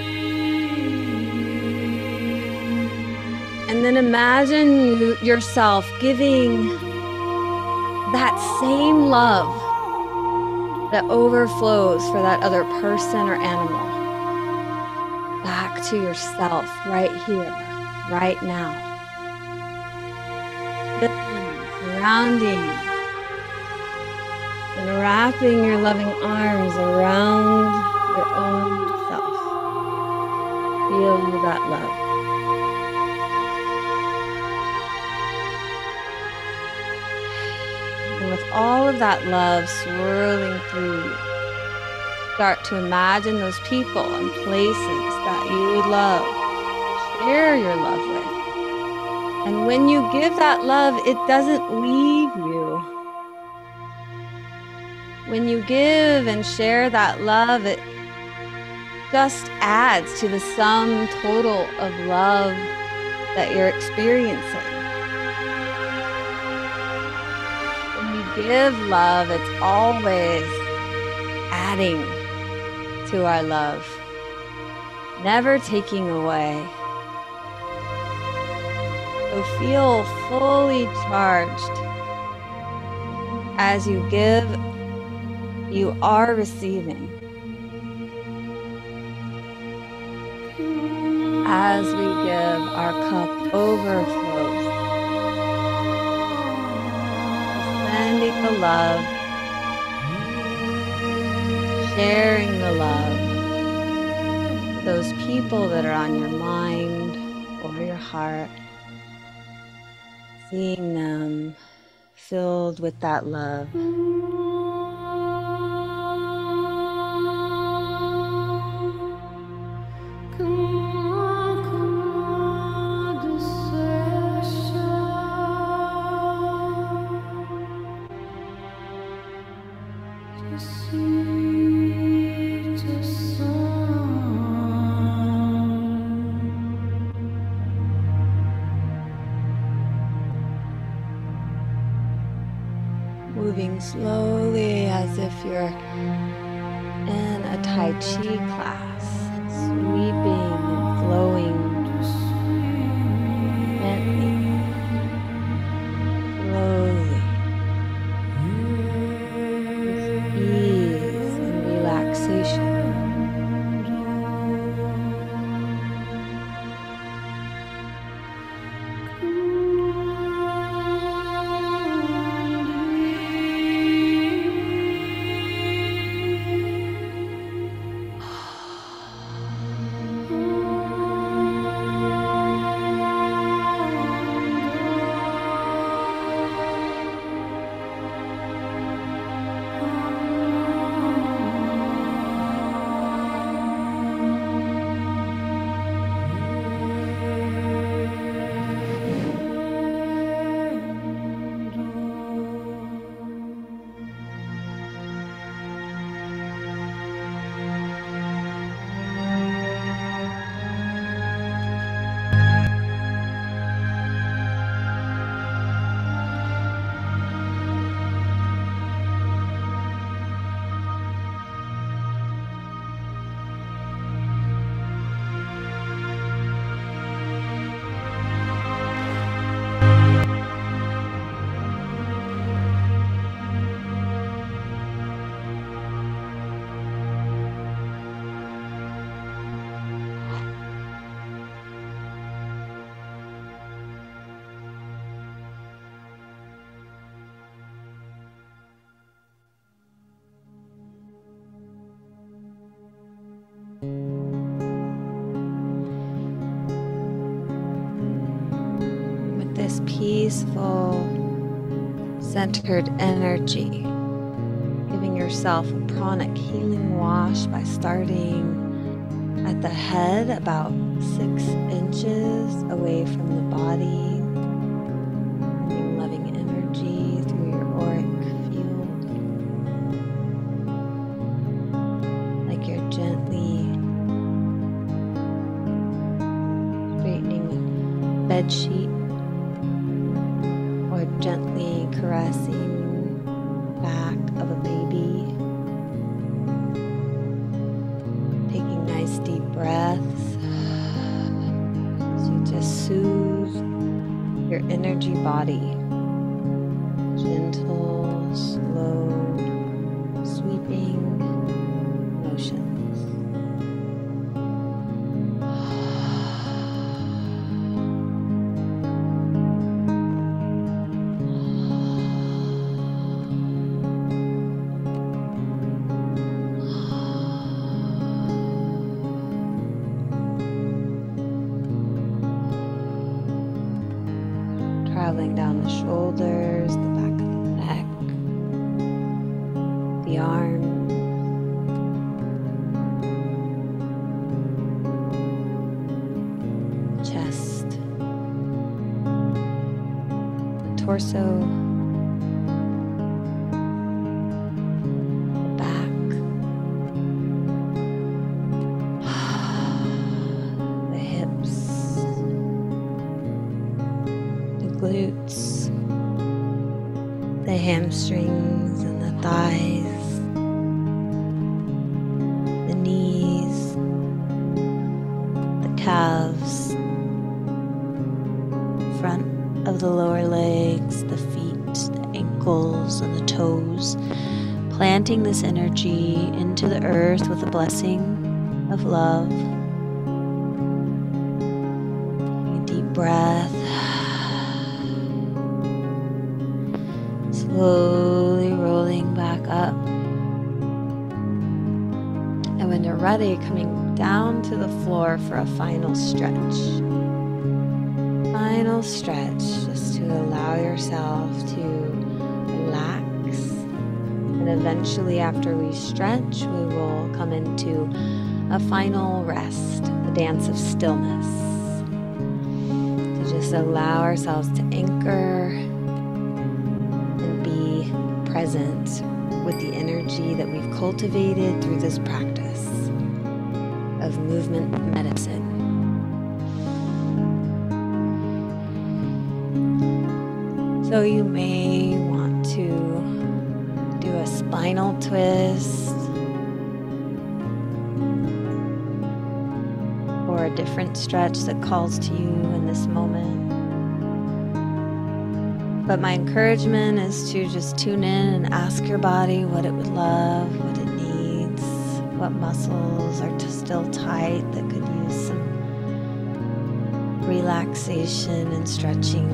And then imagine yourself giving that same love that overflows for that other person or animal back to yourself right here, right now. surrounding and wrapping your loving arms around your own self. Feel that love. And with all of that love swirling through you, start to imagine those people and places that you would love, share your love with. And when you give that love, it doesn't leave you. When you give and share that love, it just adds to the sum total of love that you're experiencing. When you give love, it's always adding to our love, never taking away. So feel fully charged. As you give, you are receiving. As we give, our cup overflows. Sending the love, sharing the love to those people that are on your mind or your heart, seeing them filled with that love. Moving slowly as if you're in a Tai Chi class, sweeping and flowing gently, slowly, with ease and relaxation. This peaceful, centered energy, giving yourself a pranic healing wash by starting at the head about 6 inches away from the body, sending loving energy through your auric field, like you're gently straightening a bed sheet, gently caressing the back of a baby, taking nice deep breaths as you just soothe your energy body. Gentle, slow, sweeping motions. traveling down the shoulders, the back of the neck, the arms, chest, the torso, the back, the hips, the glutes, the hamstrings and the thighs, the knees, the calves, front of the lower legs, the feet, the ankles, and the toes, planting this energy into the earth with a blessing of love. A deep breath. Slowly rolling back up. And when you're ready, coming down to the floor for a final stretch. Final stretch, just to allow yourself to relax. And eventually, after we stretch, we will come into a final rest, the dance of stillness. To just allow ourselves to anchor and be present with the energy that we've cultivated through this practice of movement medicine. So you may want to do a spinal twist or a different stretch that calls to you in this moment. But my encouragement is to just tune in and ask your body what it would love, what it needs, what muscles are still tight that could use some relaxation and stretching.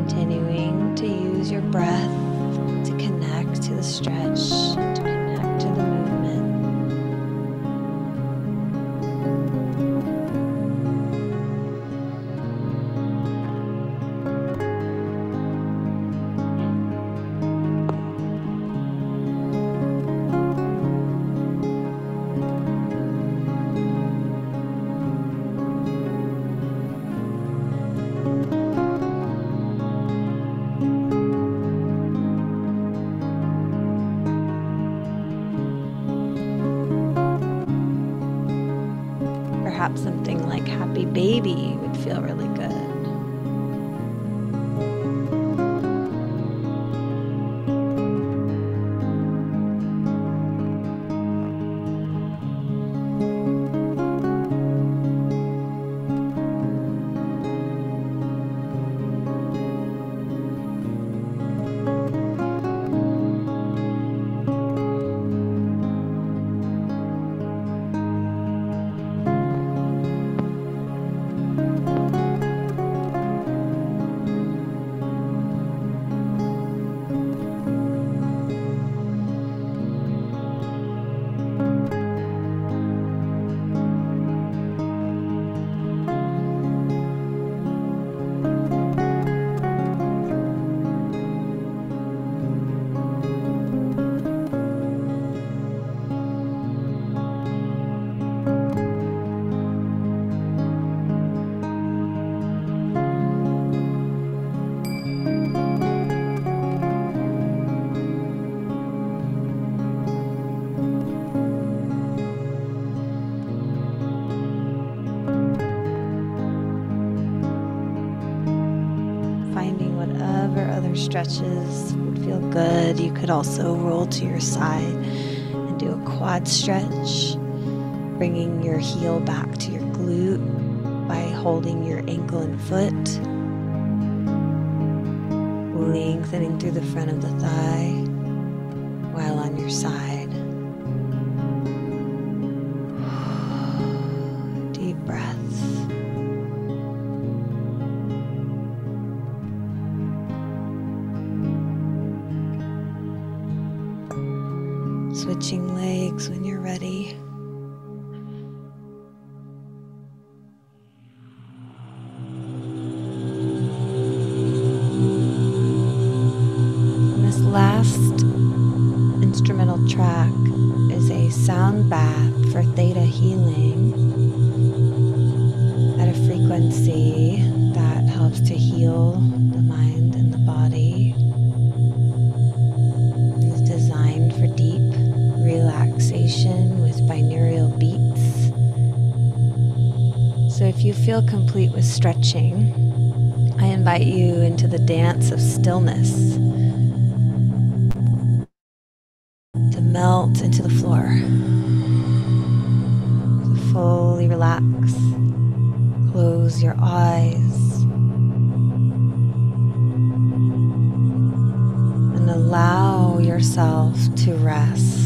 Continuing to use your breath to connect to the stretch, to connect to the movement. Perhaps something like Happy Baby would feel really good. Stretches would feel good. You could also roll to your side and do a quad stretch, bringing your heel back to your glute by holding your ankle and foot, lengthening through the front of the thigh while on your side. Deep breaths. Switching legs when you're ready. This last instrumental track is a sound bath for theta healing at a frequency that helps to heal the mind and the body. It is designed for deep relaxation with binaural beats. So if you feel complete with stretching, I invite you into the dance of stillness to melt into the floor, to fully relax. Close your eyes and allow yourself to rest.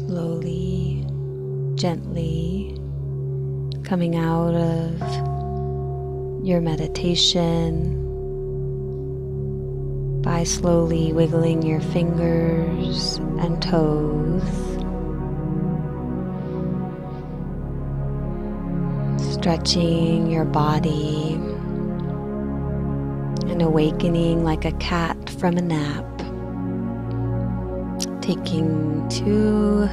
Slowly, gently coming out of your meditation by slowly wiggling your fingers and toes, Stretching your body and awakening like a cat from a nap. Taking 2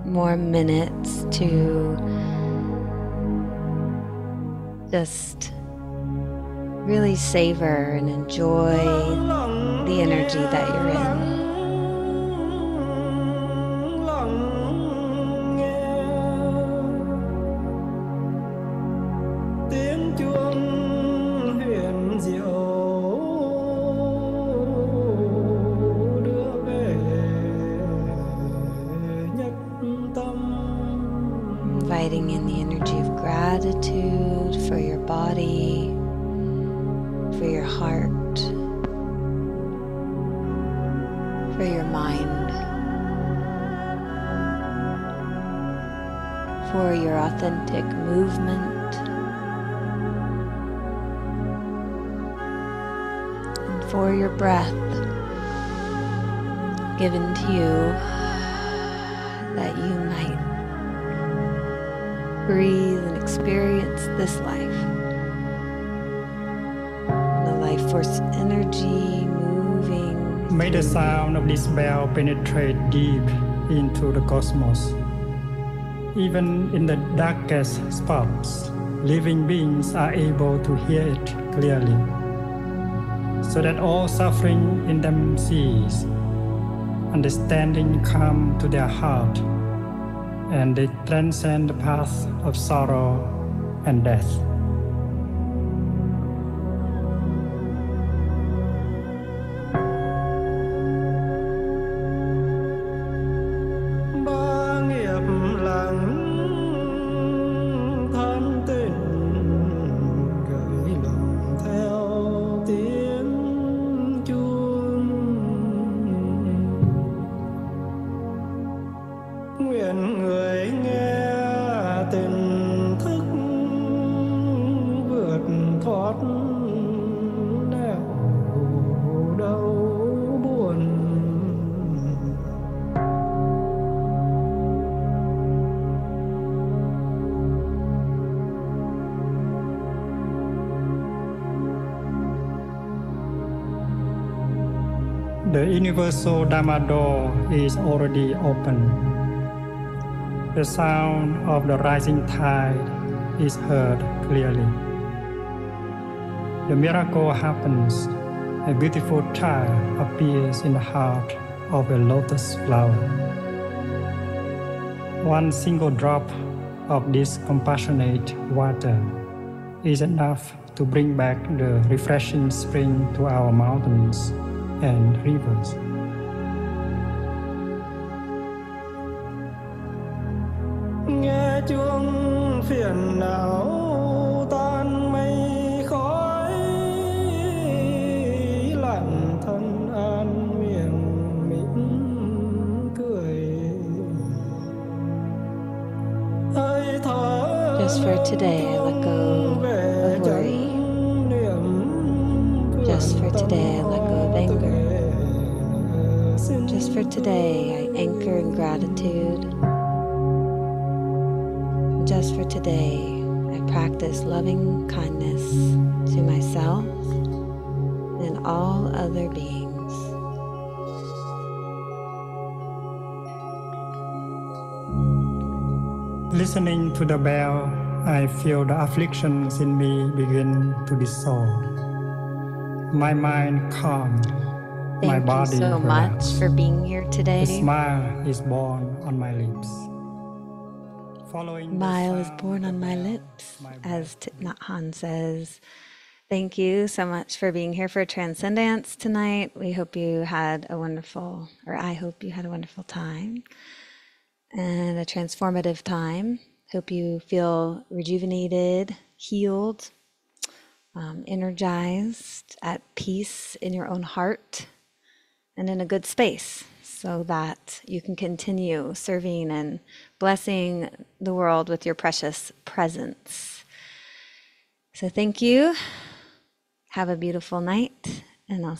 more minutes to just really savor and enjoy the energy that you're in. Inviting in the energy of gratitude for your body, for your heart, for your mind, for your authentic movement, and for your breath given to you that you might breathe and experience this life. And the life force energy moving. May the sound of this bell penetrate deep into the cosmos. Even in the darkest spots, living beings are able to hear it clearly, so that all suffering in them cease, understanding come to their heart, and they transcend the path of sorrow and death. The universal Dharma door is already open. The sound of the rising tide is heard clearly. The miracle happens. A beautiful child appears in the heart of a lotus flower. One single drop of this compassionate water is enough to bring back the refreshing spring to our mountains and rivers. Nghe chuông phiền não tan mây khói, lặng thân an miệng mỉm cười. Hơi thở Just for today, I let go of worry. Just for today, I let go of anger. Just for today, I anchor in gratitude. Just for today, I practice loving kindness to myself and all other beings. Listening to the bell, I feel the afflictions in me begin to dissolve. My mind calmed, my Thank body you so much relaxed. for being here A today. smile is born on my lips. Following the Smile is sound born of on the my bell, lips, my as breath Thich Nhat Hanh says. Thank you so much for being here for Transcendence tonight. We hope you had a wonderful, or I hope you had a wonderful time and a transformative time. Hope you feel rejuvenated, healed, energized, at peace in your own heart, and in a good space so that you can continue serving and blessing the world with your precious presence. So thank you. Have a beautiful night, and I'll